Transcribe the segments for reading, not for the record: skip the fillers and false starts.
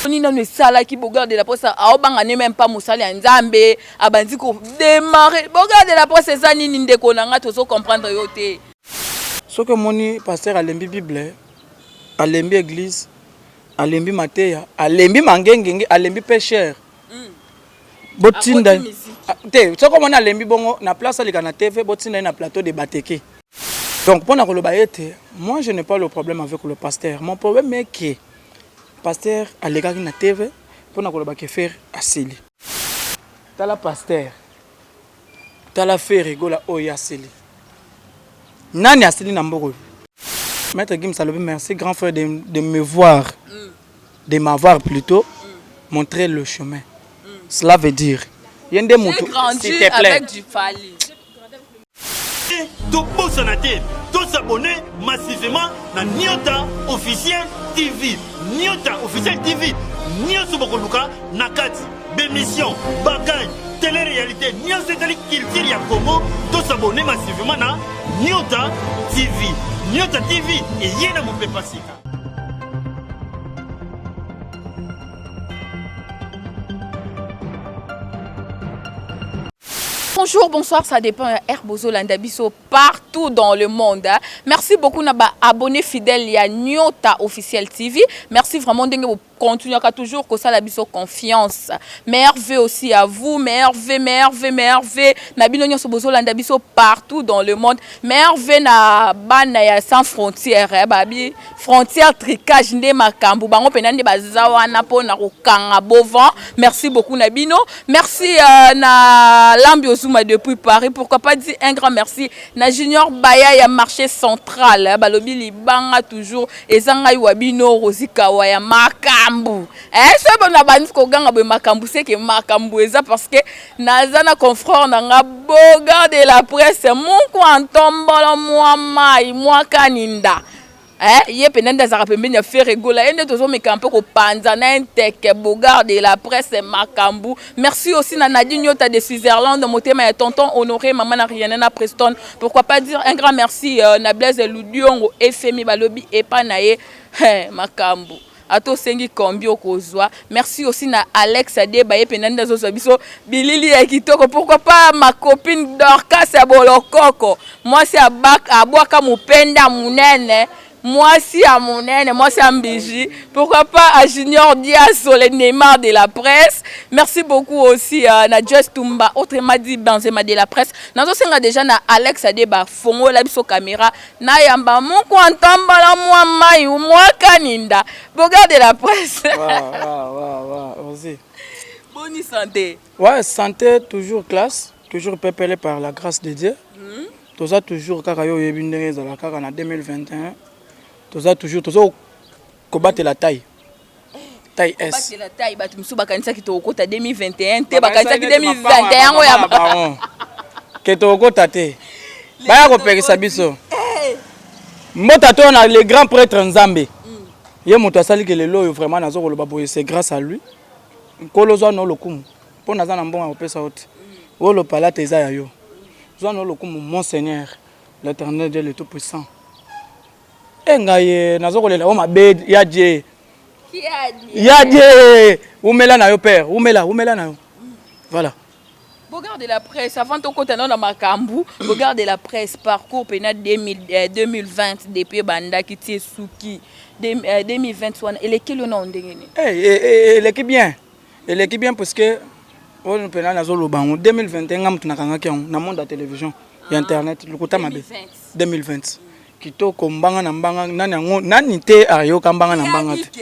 Ni non sala qui Bogarde de la presse a bangane même pas musali nzambe abandi ko démarrer Bogarde de la presse ça ni ndeko nanga to so comprendre yote. Ce que moni pasteur alembi Bible, alembi église, alembi mateya, alembi mangengenge, alembi pécheur. Botinda te ce que moni alembi bongo na place ali kana TV botinda na plateau de Bateke. Donc pour na koloba ete, moi je n'ai pas le problème avec le pasteur. Mon problème est que pasteur alegaki na TV pour na koloba ke faire asili. Tala pasteur. Tala faire rigola oya asili. Nani asili na mboko. Maître Gim Salobi, merci grand frère de me voir, de m'avoir plutôt montré le chemin. Cela veut dire, s'il te plaît, avec du Fali. Tous s'abonner massivement à Nyota Officiel TV. Nyota Officiel TV. Nyota Bokoluka, Nakati, Bémission, Bagay, télé-réalité, Nyota Culture ya Congo. Tous s'abonner massivement à Nyota TV. Nyota TV et Yena Moupe Pasika. Bonjour, bonsoir, ça dépend. Herbozo Landabiso partout dans le monde. Merci beaucoup d'abonner abonnés fidèles à Nyota Officiel TV. Merci vraiment de continuer à toujours que ça la biso confiance. Merveille aussi à vous, merveille. Nabino Nyota Bozo Landabiso partout dans le monde. Merveille na bana sans frontières, babi frontières tricage ndé makambu bango penande bazawa na po na kokanga bovan. Merci beaucoup Nabino. Merci na Lambiozuma depuis Paris. Pourquoi pas dire un grand merci na Junior Baya ya marché central. Balobi libanga toujours ezanga wabino Rosika wa ya makambu. Ce bon abandi ko ganga be makambu c'est que makambu eza parce que nazana confrère na Bogarde de la presse mon kwantombolo moi mai moi kaninda. Yé penenda za rapembe nya faire rigola ende tozo me camper ko panza na inteke Bogarde de la presse makambu. Merci aussi na Nadine Nyota de Switzerland motema ya tonton Honoré maman na Rihanna na Preston. Pourquoi pas dire un grand merci na Blaise Ludiongo FMI balobi epa na ye makambu. Ato sengi kombio kozwa. Merci aussi na Alex Adeba ye penenda zo biso bilili ya kitoko. Pourquoi pas ma copine Dorcas Bolokoko. Moi c'est à bac à boaka mupenda munene. Moi si à Monene, moi c'est à Mbiji. Pourquoi pas à Junior Diaz sur les Neymar de la presse. Merci beaucoup aussi à Just Tumba, autrement dit Benzema de la presse. Nous avons déjà na Alex Adeba, Fongo Labiso caméra. Na yamba mon kwantamba la moi mai ou moi kaninda. Bogarde de la presse. Waouh, aussi. Bonne santé. Ouais, santé toujours classe, toujours pépélé par la grâce de Dieu. Tout ça toujours kakayo yebindenge za la kaka na 2021. Tout ça toujours combattre la taille. Taille S. Combattre la taille, batu msuba kanisa kitoko 2021, te bakanisa ki 2021 oya ba. Kitoko tate. Baya ko pekisa biso. Mbota to na le grand prêtre Nzambe. Ye moto asali ke lelo vraiment nazo ko loba boye c'est grâce à lui. Nkolozo no lokumu. Po naza na mbonga opesa ote. Wo lo palate eza ya yo. Zo no lokumu mon Seigneur, l'Éternel Dieu le tout puissant. Engaye nazokolela o mabe yadje umela na yo père umela na yo voilà. Bogarde de la presse avant to kota na makambu Bogarde de la presse parcours pena 2020 depuis banda kiti suki 2021 et lequel le nom ndengene l'équipe bien parce que on pena na zolo bango 2021 ngam tunakanga kyango na monde de télévision et internet lukuta mabe 2020 kitoko mbanga na mbanga nani te ayo kambanga na mbanga te.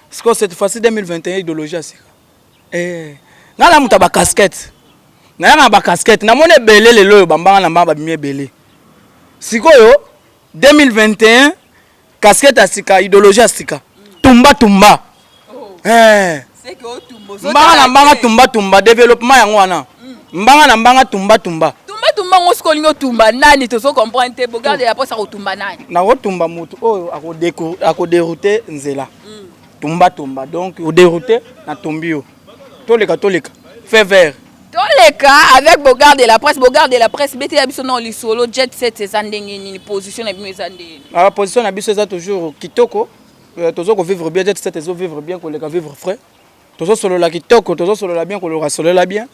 Parce que cette fois-ci 2021 idéologie asika. Ngala muta ba casquette. Na ba casquette na mone belé lelo bambanga na mbanga bimie belé. Sikoyo 2021 casquette asika idéologie asika. Tumba. C'est que tumbo. Mbanga développement yango wana. Mbanga na mbanga tumba. Tumba ngoskolingo tumba nani tozo comprendre te Bogarde ya posa ko tumba nani. Na ko tumba mutu oyo ako dérouter nzela. Tumba donc o dérouter na tombio. Toleka fait vert. Toleka avec Bogarde de la presse bete ya biso non li solo jet set ezandenge ni position na biso ezandenge. La position na biso eza toujours kitoko. Tozo ko vivre bien, jet set tozo vivre bien, ko leka vivre frais. Tozo solo la kitoko, tozo solo la bien, ko leka solo la bien.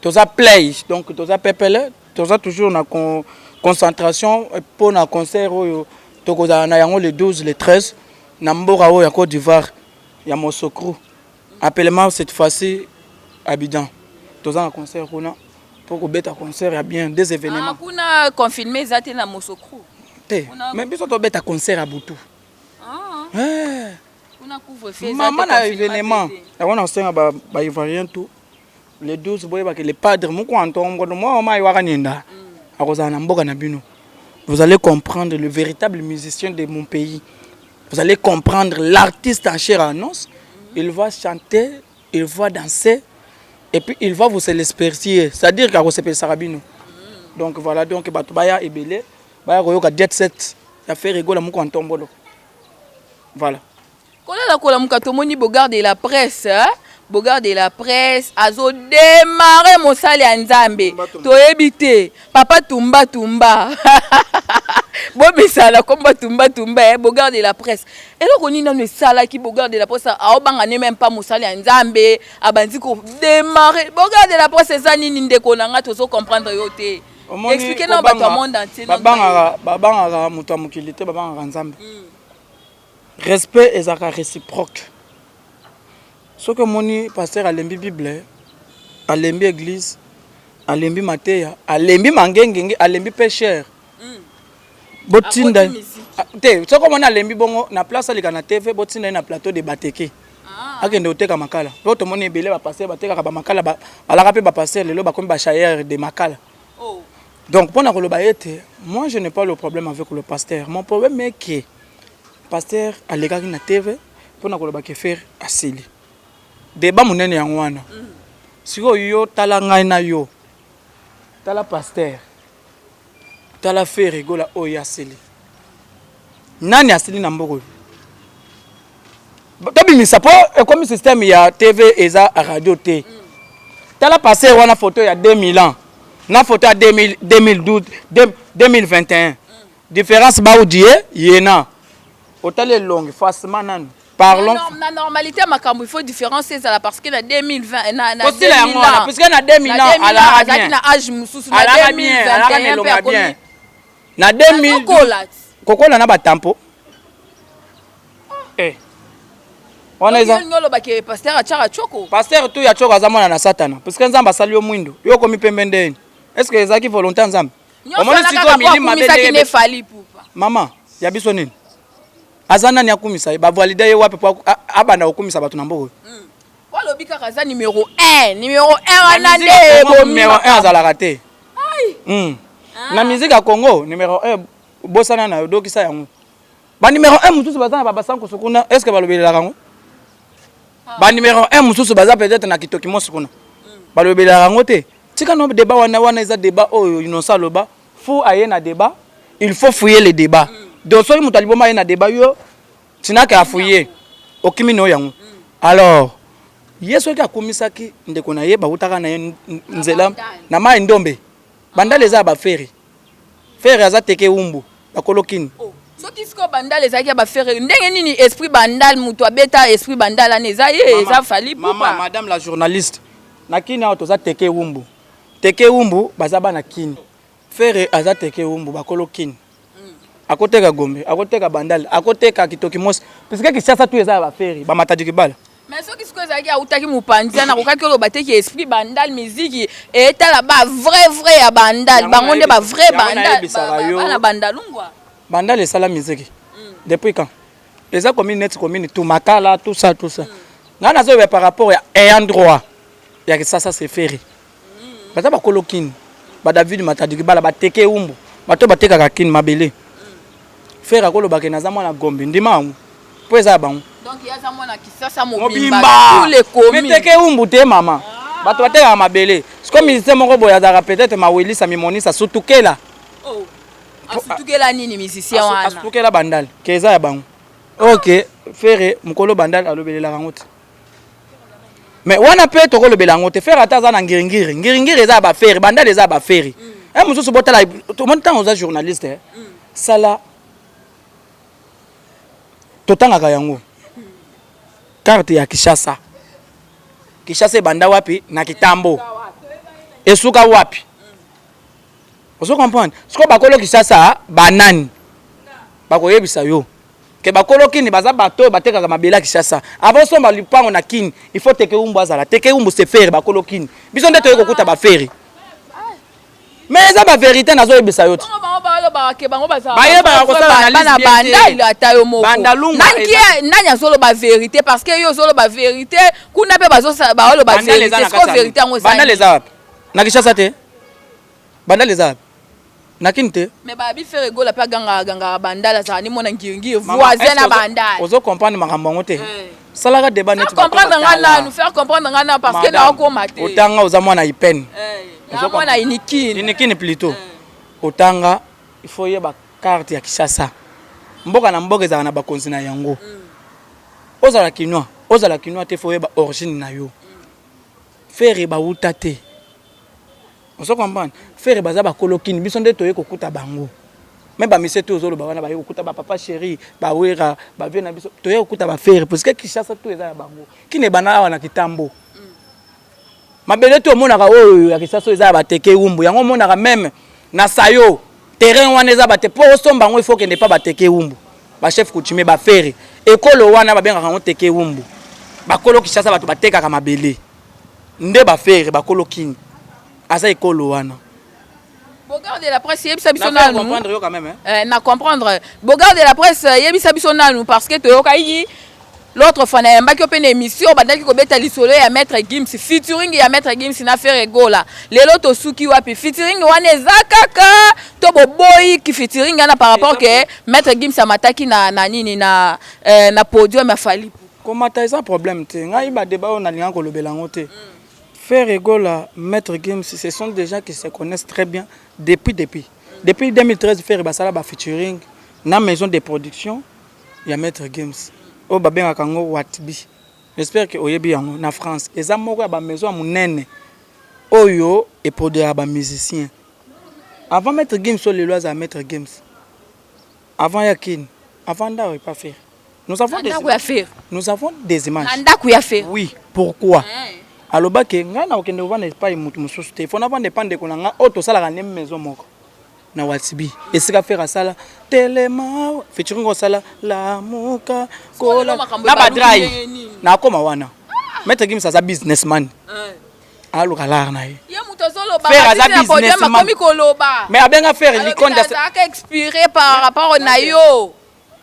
Toza play, donc toza pepele, toza toujours na concentration pour na concert oyo tokoza na yango le 12, le 13 na mboka oyo ya Côte d'Ivoire, ya Mosokru. Appellement cette fois-ci Abidjan. Toza na concert kuna pour ko beta concert ya bien des événements. Ah, kuna confirmé zate na Mosokru. Mais biso to beta concert à Boutou. Ah. Kuna couvre-feu. Maman na événement. On a enseigné ba Ivoirien tout. Les 12 boye ba que les padres mon kwanto ngodo moi ma iwaka ninda. Akoza na mboka na bino. Vous allez comprendre le véritable musicien de mon pays. Vous allez comprendre l'artiste en chair et en os. Il va chanter, il va danser et puis il va vous se l'espercier. C'est-à-dire qu'à se sarabino. Donc voilà, donc batubaya ebele. Baya koyoka jet set. Ça fait rigoler mon kwanto mbolo. Voilà. Kola mukato moni Bogarde de la presse, hein? Bogarde de la presse, azo démarrer mosali ya Nzambe. Toyebite, papa tumba. Bobisala komba tumba, Bogarde de la presse. Et là koni na sala ki Bogarde de la presse, aobanga ne même pas mosali ya Nzambe, abanzi ko démarrer. Bogarde de la presse ça nini ndeko nanga tozo comprendre yo te. Expliquez-nous bato monde entier. Babanga muto mukilité babanga Nzambe. Respect et réciproque. Ce que mon pasteur a lembi Bible, a lembi église, a lembi Matéa, a lembi mangengenge, a lembi pécheur. Botinda. Te, ce que mon a lembi bongo na place ali na TV, botinda na plateau de Bateke. Akende oteka makala. L'autre mon ebele ba passer bateka ba makala ba ala rapé ba passer lelo ba comme ba chayer de makala. Oh. Donc pour na koloba ete, moi je n'ai pas le problème avec le pasteur. Mon problème est que pasteur a legaki na TV pour na koloba ke faire asili. Débat munene yango wana. Siko yo tala ngai na yo. Tala pasteur. Tala fait rigola oyo asili. Nani asili na mboko? Tobi misapo comme système ya TV eza radio T. Tala pasteur wana photo ya 2000 ans. Na photo ya 2012 2021. Différence ba odie yena. Otale longue facilement nan. Parlons. La normalité makambo il faut différencier ça parce que na 2020 na 2000 parce que na 2000 ans à la bien. Na âge mususu na 2021 bien. Na 2000 kokola na batampo. On a ça. Ngolo ba ke pasteur achara choko. Pasteur tu ya choko azamona na satana parce que nzamba sali yo mwindo. Yo komi pembendeni. Est-ce que ezaki volonté nzamba? Omoni siko milima bende fali pupa. Mama, ya biso nini? Azana ni akumisa ba valider ye wapi pour abana okumisa batu na mboko. Walo bika kaza numéro 1 wana nde numéro 1 azala raté. Ai. Na musique à Congo numéro 1 bosana na dokisa yango. Ba numéro 1 mutusu bazana ba basanko sukuna est-ce que balobela rango? Ba numéro 1 mutusu baza peut-être na kitoki mosukuna. Balobela rango te. Tika no débat wana eza débat oyo inosa loba. Faut aller na débat, il faut fouiller les débats. Donc soki mutu aliboma ye na débat yo tinaka afouiller okimi no yango. Alors yeso ki akomisaki ndeko na ye ba utaka na nzela na mai ndombe bandale za ba feri feri aza teke umbu bakolokini. Soki siko bandale za ki ba feri ndenge nini esprit bandal mutu abeta esprit bandala neza ye eza fali pupa. Maman madame la journaliste nakini auto za teke umbu baza bana kini feri aza teke umbu bakolokini. Akoteka Gombe, akoteka Bandal, akoteka Kitoki Mos. Parce que Kishasa tout eza ba feri, ba matadi kibala. Mais ce qui se cause a utaki mupanzia na kokaki lo bateki esprit Bandal musique et tala ba vrai ya Bandal, bangonde ba vrai Bandal. Bana Bandalungwa. Bandal est la musique. Depuis quand? Les a commis net commune tout makala tout ça. Ngana zo par rapport à un droit. Ya Kishasa c'est feri. Baza ba kolokini. Ba David matadi kibala ba teke umbu. Bato bateka kakini mabele. Faire akolo bakena za mwana Gombe ndima angu po eza bangu donc ya za mwana Kisasa mobimba tous les communes meteke umbu te mama bato bateka mabele siko musicien moko boya za peut-être mawelisa mimonisa sutukela asutukela nini musicien wana asutukela bandal keza ya bangu OK faire mukolo bandal alobelela rangote mais wana pe tokolobela ngote faire ata za na ngiringiri eza ba faire bandal eza ba faire mususu botala tout le monde temps aux journalistes sala totangaka yango carte ya Kinshasa ebanda wapi na Kitambo esuka wapi ozo comprendre siko bakolo Kinshasa banani bakoyebisa yo ke bakolo kini baza bato batekaka mabela Kinshasa avant somba lipango na kini il faut teke umbu azala teke umbu se faire bakolo kini biso nde toyeko kuta ba faire mais eza ba vérité nazo yebisa yo nani azoloba vérité parce que yo ozoloba vérité kuna mpe bazoloba vérité siko vérité yango bandala eza wapi na Kinshasa te bandala eza wapi nakini te mais babi faire egola mpe agangaka bandala zala nimona ngingiri voisin na bandala ozo comprendre makambo yango te salaka débat neti comprendre nga nanu faire comprendre nga nanu parce que naokoma te otanga oza mwana ipene mwana inikini plutôt otanga il faut yeba carte ya Kinshasa mboka na mboka ezala na bakonzi na yango ozala kinois te faut yeba origine na yo faire bauta te ozo comprendre faire baza bakolokini biso nde toye kokuta bango même bamise te ozoloba wana baye kokuta bapapa chéri bawera bavie na biso toye kokuta bafere parce que Kinshasa to eza ya bango kine bana awa na Kitambo mabele to monaka oyo ya Kinshasa eza ya bateke umbu yango monaka même na sayo terrain wana eza bate po osomba ngo il faut que ne pas bateke umbu ba chef coutumier bafere ekolo wana babengaka ngo teke umbu bakolo Kinshasa bato batekaka mabele nde bafere bakolokini asa ekolo wana Bogarde la presse yebisa biso nanu comprendre yo quand même na comprendre Bogarde la presse yebisa biso nanu parce que toyoka yi l'autre fois na mbaki opene émission bandaki ko beta lisolo ya maître Gims featuring ya maître Gims na faire egola lelo to suki wapi featuring wana ezakaka to boboyi ki featuring na par rapport que maître Gims amataki na nini na podium ya Fali komata eza problème te ngai ba débat on alinga ko lobela ngote faire egola maître Gims ce sont des gens qui se connaissent très bien depuis 2013 faire basala ba featuring na maison de production ya maître Gims o babenga kango Watbi j'espère que oyebi yango na France eza moko ya ba maison ya munene oyo et produire ba musiciens avant maître Gims sur les lois à maître Gims avant Yakin avant d'avoir pas faire nous avons des images oui pourquoi aloba ke nga na okende vana pas mutu mususu te fona vande pande ko nga auto sala ka maison moko na Watbi esika faire sala telema featuring ko sala la muka kola na badrai na koma wana maître Gims sa businessman alo kala na ye mutu zoloba faire za businessman mais abenga faire likonda ça ka expirer par rapport na yo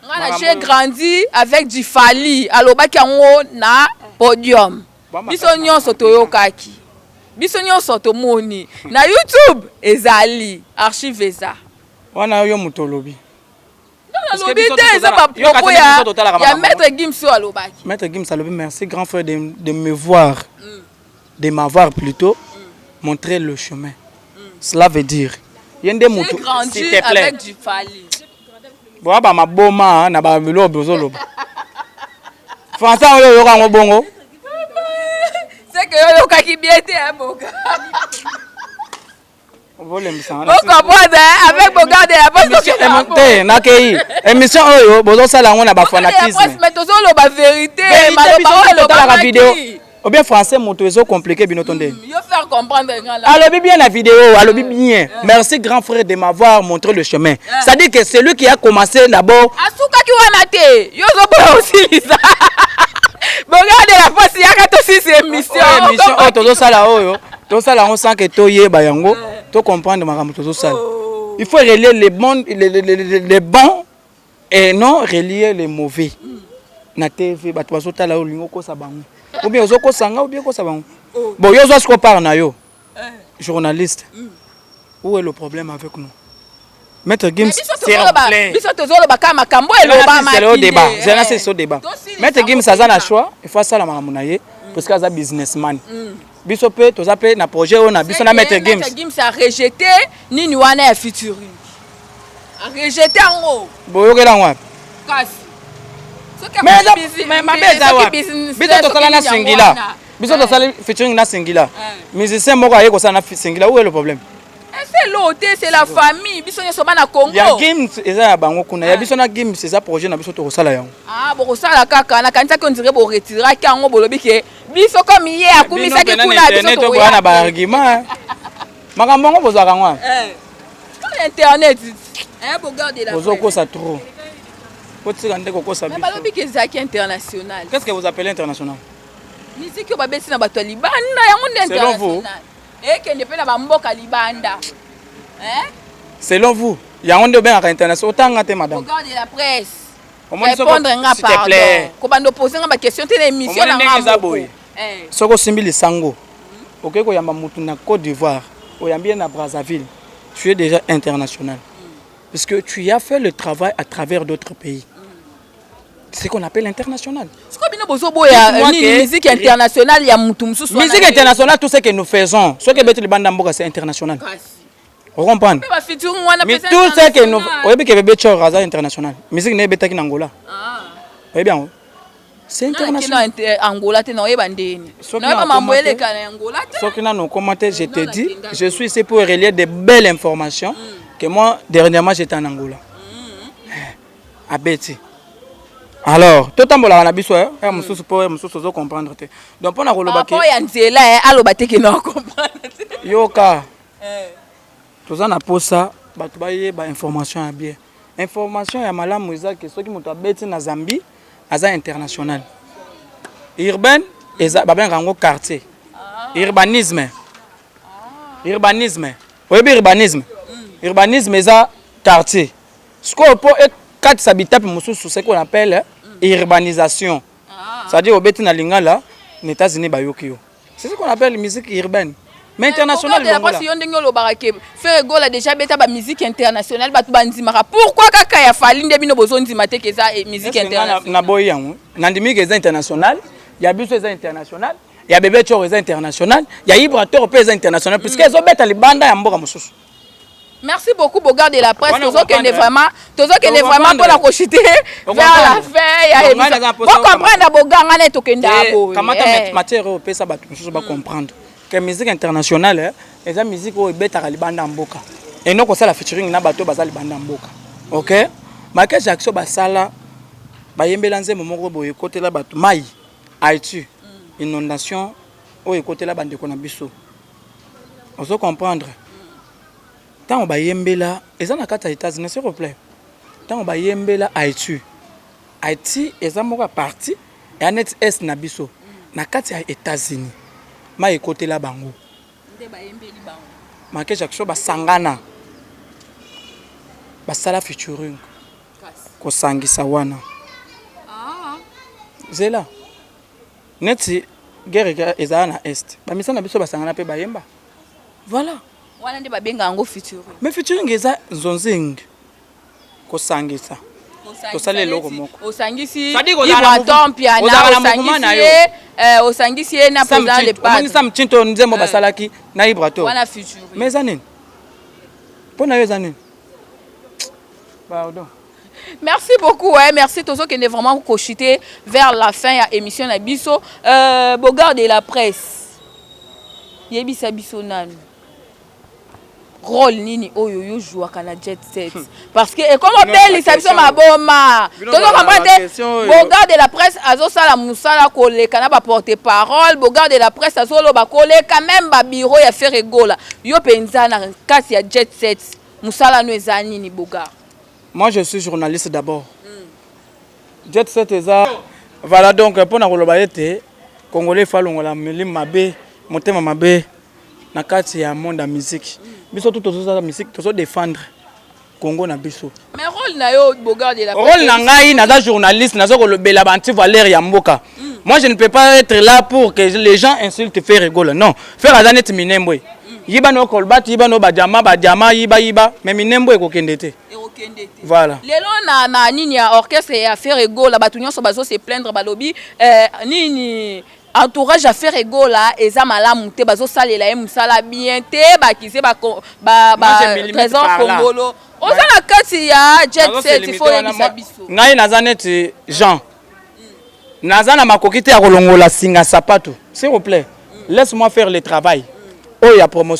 nga j'ai grandi avec du Fali aloba kango na podium biso nyonso toyokaki biso nyonso tomoni na YouTube ezali archive eza wana yo mutolobi lobi te eza ba propos ya maître Gims alobaki maître Gims alobi merci grand frère de me voir de m'avoir plutôt montré le chemin cela veut dire yende mutu s'il te plaît avec du Fali bo ba maboma na ba bilobi ozoloba français oyo yo kango bongo c'est que yo kaki bien te boka avec Bogarde la presse nakei émission oyo bozo sala ngo na ba fanatisme mais tozo lo ba vérité la vidéo ou bien français moto ezo compliqué bino tonde yo faire comprendre alobi bien la vidéo alobi bien merci grand frère de m'avoir montré le chemin ça dit que c'est lui qui a commencé d'abord asuka ki wana te yo zo bola aussi lisa Bogarde la presse yaka to si émission tozo sala oyo to sala ngo sans que to yeba yango to comprendre makambo tozo sala il faut relier les bons et non relier les mauvais na TV bato bazotala o lingo ko sa bango ou bien ozoko sanga ou bien ko sa bango bon yo zo par na yo journaliste où est le problème avec nous maître Gims biso tozoloba ka makambo eloba ma c'est le débat c'est ce débat maître Gims aza na choix il faut sala makambo na ye parce que aza businessman biso pe toza pe na projet on a biso na maître Gims a rejeté nini wana ya featuring a rejeté ngo boyokela ngwapi kasi mais mabeza wa biso tosala na singila biso tosala featuring na singila musicien moko aye kosala na singila où est le problème c'est l'hôte, c'est la famille. Biso nyo soba na Congo. Ya Gims eza ya bango kuna. Ya biso na Gims c'est ça projet na biso to kosala yango. Ah, bo kosala kaka na kanisa ko ndire bo retirer kango bolobi ke biso comme hier akumisa ke kuna biso to ya. Na ba argument. Makambo ngo bozaka ngwa. Comme internet. Bo garder la. Bozo ko ça trop. Faut tirer ndé ko ça biso. Mais balobi ke zaki international. Qu'est-ce que vous appelez international? Musique ba besi na bato libanda yango ndé international. Et que ne peut pas mboka libanda. Selon vous, il y a un de bien international. Autant que madame. Regardez la presse. Répondre en s'il te plaît. Comment nous poser une question de l'émission en Gambo. Soko Simbili Sango. Ok, ko yamba mutu na Côte d'Ivoire, ko yamba na Brazzaville. Tu es déjà international. Parce que tu as fait le travail à travers d'autres pays. C'est ce qu'on appelle international. C'est comme une musique internationale, il y a musique internationale, tout ce que nous faisons, ce que Betty Bandamboka, c'est international. Vous comprenez? Mais tout ce que nous faisons, c'est international. Musique n'est pas Angola. Oui bien. C'est international. Angola, tu n'as pas bandé. Ce que nous commenté, je te dis, je suis ici pour relayer de belles informations que moi, dernièrement, j'étais en Angola. À Betty. Alors, tout le monde a dit que je peux comprendre. Donc, on a remarqué que Yoka, tout ça, on a posé ça, information à bien. Information à Malam, que ceux qui m'ont dit na Zambie, c'est international. Urbain, c'est un quartier. Urbanisme. Urbanisme. Oui, urbanisme. Urbanisme, c'est un quartier. Ce qu'on peut être 4 habitants pour ce qu'on appelle urbanisation. C'est-à-dire au Bétin Lingala, les États-Unis bayokio. C'est ce qu'on appelle musique urbaine. Mais internationale. Faire Ego a déjà bêta musique internationale. Pourquoi kaka ya fali ndebino besoin de mater que ça musique internationale? Na boya nandimi que international, il y a biso international, il y a bébé choro international, il y a Ibrator international puisque les bêta les banda ya mboka mususu. Merci beaucoup, Bogard de la presse. Toujours qu'elle est vraiment pour la cochiter vers la fin. Vous comprenez, Bogard, on est au Kenda. Comment matière européenne, ça va comprendre que la musique internationale, c'est la musique où il y a des bandes en boca. Et non, c'est la featuring na bateau basal bandes en boca. Ok? Mais que Jackson basala, bayembelanze momoro boye côté la bateau mai, Haïti, inondation, au côté la bande de Konabiso. On doit comprendre. Tant on va yembela, et ça n'a qu'à les États-Unis, s'il vous plaît. Tant on va yembela Haïti, Haïti est un parti et un est nabiso. Na kati ya États-Unis, ma écoute la bango. Ma que chaque chose ba sangana, ba sala featuring, ko sangi sawana. Zela. Neti guerre ezana est. Ba misa nabiso ba sangana pe ba yemba. Voilà. Mais featuring eza zonzing ko sangisa. To sale loko moko. Osangisi Ibraton piana osangisi na président le pas. Moni sam chinto nzembo basalaki na Ibraton. Wana featuring. Mais zanine. Pona yo zanine. Pardon. Merci beaucoup, merci tous ceux qui sont vraiment cochité vers la fin de l'émission de Bisso. Bogard de la presse. Yebisa Bisso nan. Rôle nini oyo yo joue à la jet set parce que et comment belle ça biso maboma tout le monde Bogard de la presse azo sala musala koleka na ba porter parole Bogard de la presse azo lo ba koleka même ba bureau ya faire egola yo penza na kati ya jet set musala no ezani ni Bogard. Moi je suis journaliste d'abord. Jet set eza voilà donc pour na koloba ete congolais falongola milim mabe motema mabe na kati ya monde ya musique. Biso tout la musique, tout défendre Congo na biso. Mais rôle na yo Bogard de la presse. Rôle na ngai na journaliste na ko le bela banti Valère ya mboka. Moi je ne peux pas être là pour que les gens insultent faire rigoler. Non, faire azanet minembo. Yiba no kolbat, yiba no bajama yiba mais minembo e ko kendete. Voilà. Lelo na nini ya orchestre ya faire rigoler batu nyonso bazo se plaindre balobi nini entourage à faire egola eza malamu te bazo salela ye musala bien te bakise ba trésor congolo oza na kati ya jet set il faut yebisa biso ngai naza neti Jean naza na makoki te ya kolongola singa sapato s'il vous plaît laisse-moi faire le travail oh ya promotion